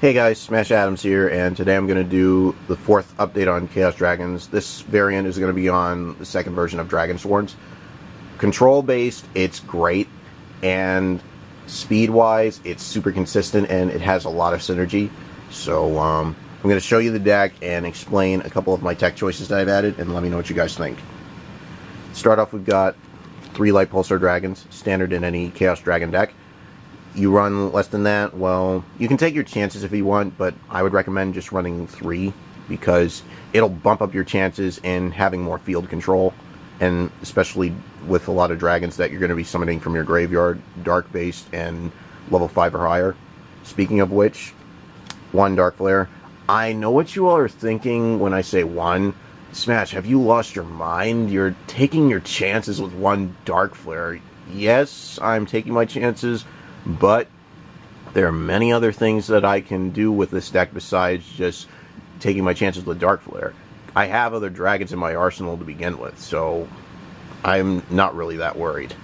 Hey guys, Smash Adams here, and today I'm going to do the 4th update on Chaos Dragons. This variant is going to be on the 2nd version of Dragonsworns. Control-based, it's great, and speed-wise, it's super consistent, and it has a lot of synergy. So, I'm going to show you the deck and explain a couple of my tech choices that I've added, and let me know what you guys think. To start off, we've got 3 Lightpulsar Dragons, standard in any Chaos Dragon deck. You run less than that, well, you can take your chances if you want, but I would recommend just running 3 because it'll bump up your chances in having more field control, and especially with a lot of dragons that you're going to be summoning from your graveyard, dark based and level 5 or higher. Speaking of which, 1 Dark Flare. I know what you all are thinking when I say 1. Smash, have you lost your mind? You're taking your chances with 1 Dark Flare. Yes, I'm taking my chances, but there are many other things that I can do with this deck besides just taking my chances with Dark Flare. I have other dragons in my arsenal to begin with, so I'm not really that worried.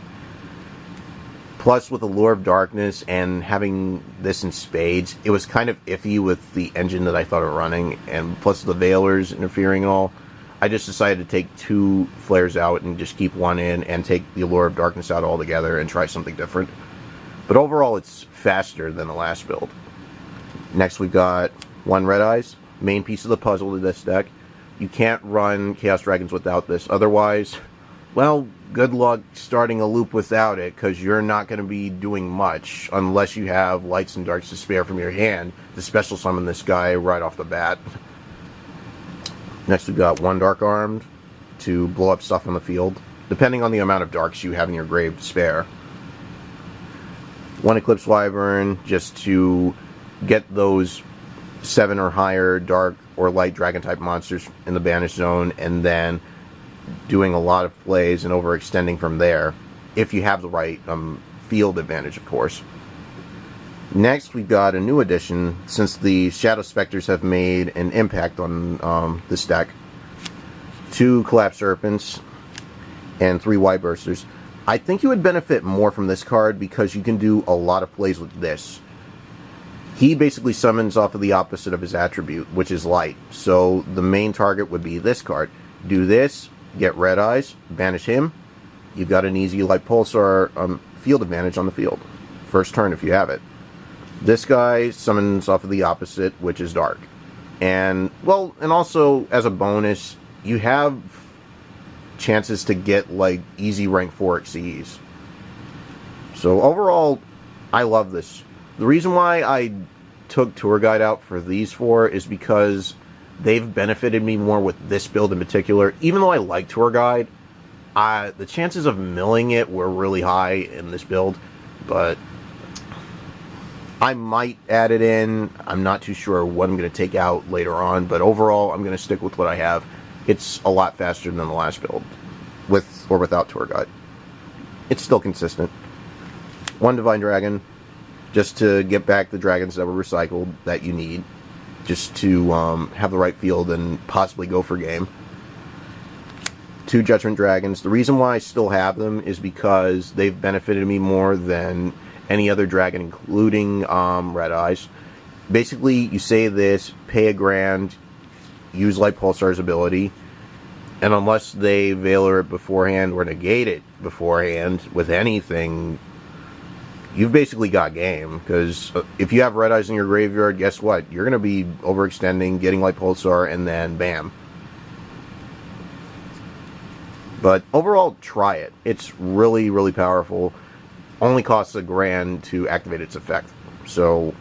Plus, with Allure of Darkness and having this in spades, it was kind of iffy with the engine that I thought of running, and plus the Veilers interfering and all. I just decided to take 2 flares out and just keep 1 in and take the Allure of Darkness out altogether and try something different. But overall, it's faster than the last build. Next, we've got 1 Red Eyes, main piece of the puzzle to this deck. You can't run Chaos Dragons without this. Otherwise, well, good luck starting a loop without it, because you're not going to be doing much unless you have Lights and Darks to spare from your hand to special summon this guy right off the bat. Next, we've got 1 Dark Armed to blow up stuff on the field, depending on the amount of Darks you have in your grave to spare. 1 Eclipse Wyvern just to get those 7 or higher dark or light dragon type monsters in the banished zone, and then doing a lot of plays and overextending from there, if you have the right field advantage, of course. Next, we've got a new addition, since the Shadow Specters have made an impact on this deck. 2 Collapserpents and 3 Wybusters. I think you would benefit more from this card because you can do a lot of plays with this. He basically summons off of the opposite of his attribute, which is light. So the main target would be this card. Do this, get Red Eyes, banish him. You've got an easy Lightpulsar field advantage on the field. First turn if you have it. This guy summons off of the opposite, which is dark. And, well, and also as a bonus, you have chances to get like easy rank 4 XCs. So overall, I love this. The reason why I took Tour Guide out for these 4 is because they've benefited me more with this build in particular. Even though I like Tour Guide, the chances of milling it were really high in this build, but I might add it in. I'm not too sure what I'm going to take out later on, but overall, I'm going to stick with what I have. It's a lot faster than the last build, with or without Tour Guide. It's still consistent. 1 Divine Dragon, just to get back the dragons that were recycled that you need, just to have the right field and possibly go for game. 2 Judgment Dragons. The reason why I still have them is because they've benefited me more than any other dragon, including Red Eyes. Basically, you say this, pay a grand, use Lightpulsar's ability, and unless they Veiler it beforehand or negate it beforehand with anything, you've basically got game. Because if you have Red Eyes in your graveyard, guess what? You're going to be overextending, getting Lightpulsar, and then bam. But overall, try it. It's really, really powerful. Only costs a grand to activate its effect. So,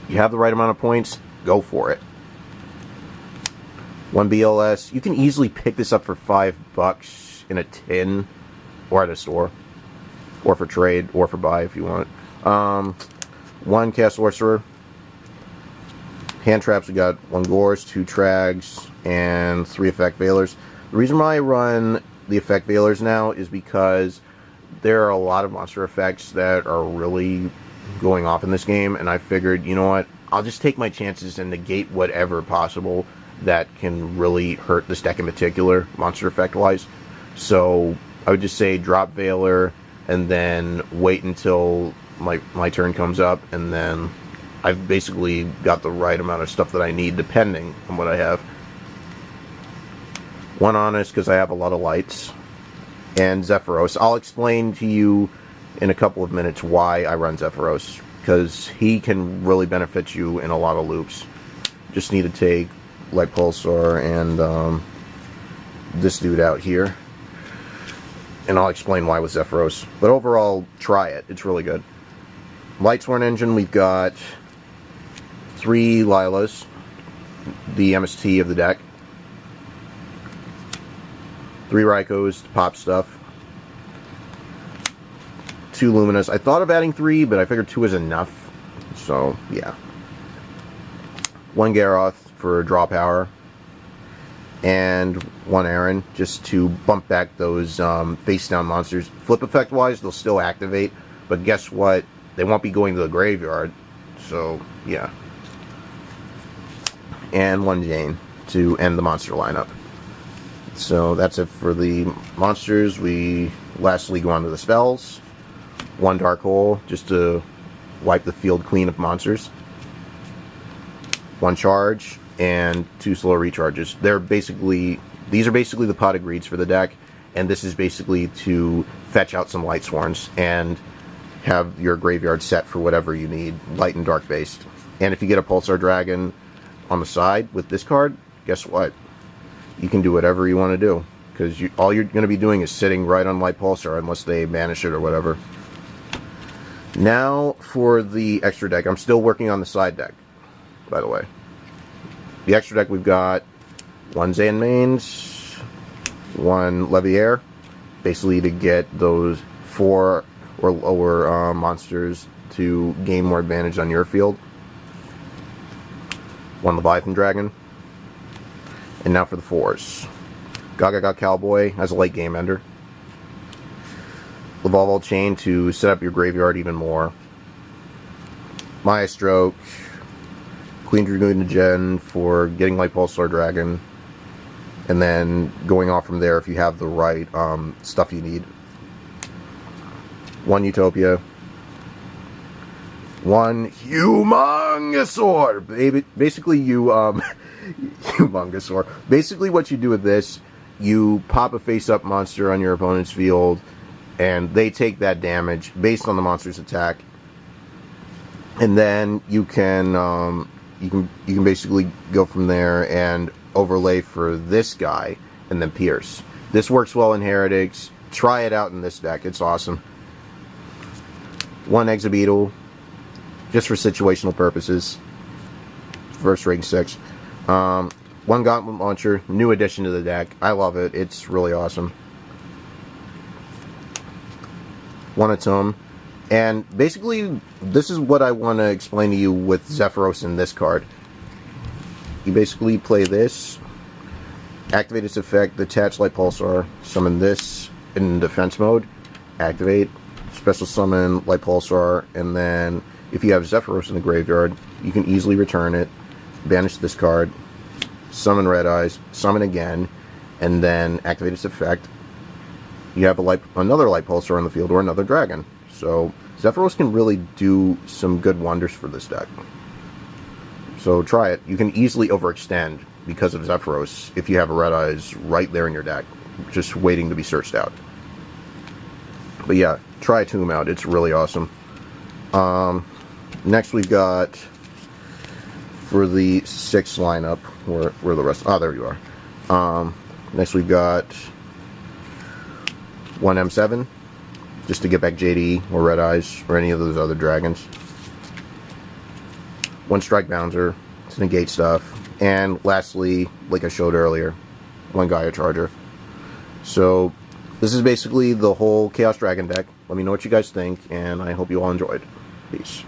you have the right amount of points, go for it. 1 BLS. You can easily pick this up for $5 in a tin, or at a store, or for trade, or for buy if you want. 1 Chaos Sorcerer. Hand traps, we got 1 Gorz, 2 Trags, and 3 Effect Veilers. The reason why I run the Effect Veilers now is because there are a lot of monster effects that are really going off in this game, and I figured, you know what, I'll just take my chances and negate whatever possible that can really hurt this deck in particular, monster effect wise. So I would just say drop Veiler and then wait until my turn comes up, and then I've basically got the right amount of stuff that I need depending on what I have. One Honest because I have a lot of lights, and Zephyros. I'll explain to you in a couple of minutes why I run Zephyros, because he can really benefit you in a lot of loops. Just need to take Lightpulsar and this dude out here, and I'll explain why with Zephyros. But overall, try it. It's really good. Lightsworn engine, we've got 3 Lylas, the MST of the deck. 3 Rykos to pop stuff. 2 Luminas. I thought of adding 3, but I figured 2 is enough. So, yeah. 1 Garoth for draw power. And 1 Ehren, just to bump back those face-down monsters. Flip effect-wise, they'll still activate. But guess what? They won't be going to the graveyard. So, yeah. And 1 Jain to end the monster lineup. So that's it for the monsters. We lastly go on to the spells. 1 Dark Hole, just to wipe the field clean of monsters. 1 Charge, and 2 Slow Recharges. These are basically the potted greeds for the deck, and this is basically to fetch out some Lightsworns and have your graveyard set for whatever you need, light and dark based. And if you get a Pulsar Dragon on the side with this card, guess what? You can do whatever you want to do, because all you're going to be doing is sitting right on Lightpulsar unless they banish it or whatever. Now for the extra deck. I'm still working on the side deck, by the way. The extra deck, we've got 1 Zemaines, 1 Leviar, basically to get those 4 or lower monsters to gain more advantage on your field. 1 Leviathan Dragon. And now for the 4s. Gaga Cowboy as a late game ender. Leviathan Chain to set up your graveyard even more. Maya Stroke. Queen Dragoon for getting Lightpulsar Dragon. And then going off from there if you have the right stuff you need. 1 Utopia. 1 Humongosaur! Basically you, Humongosaur. Basically what you do with this, you pop a face-up monster on your opponent's field, and they take that damage based on the monster's attack. And then you can basically go from there and overlay for this guy, and then Pierce. This works well in Heretics. Try it out in this deck. It's awesome. 1 Exobeetle, just for situational purposes. First rank 6. 1 Gauntlet Launcher, new addition to the deck. I love it. It's really awesome. 1 Atome. And basically, this is what I want to explain to you with Zephyros in this card. You basically play this, activate its effect, detach Lightpulsar, summon this in defense mode, activate, special summon Lightpulsar, and then if you have Zephyros in the graveyard, you can easily return it, banish this card, summon Red Eyes, summon again, and then activate its effect. You have another Lightpulsar on the field or another dragon. So Zephyros can really do some good wonders for this deck. So try it. You can easily overextend because of Zephyros if you have a Red Eyes right there in your deck, just waiting to be searched out. But yeah, try Tomb out. It's really awesome. Next we've got, for the 6 lineup, where the rest... Oh, there you are. Next we've got 1 M7, just to get back JD or Red Eyes or any of those other dragons. 1 Strike Bouncer to negate stuff. And lastly, like I showed earlier, 1 Gaia Charger. So this is basically the whole Chaos Dragon deck. Let me know what you guys think, and I hope you all enjoyed. Peace.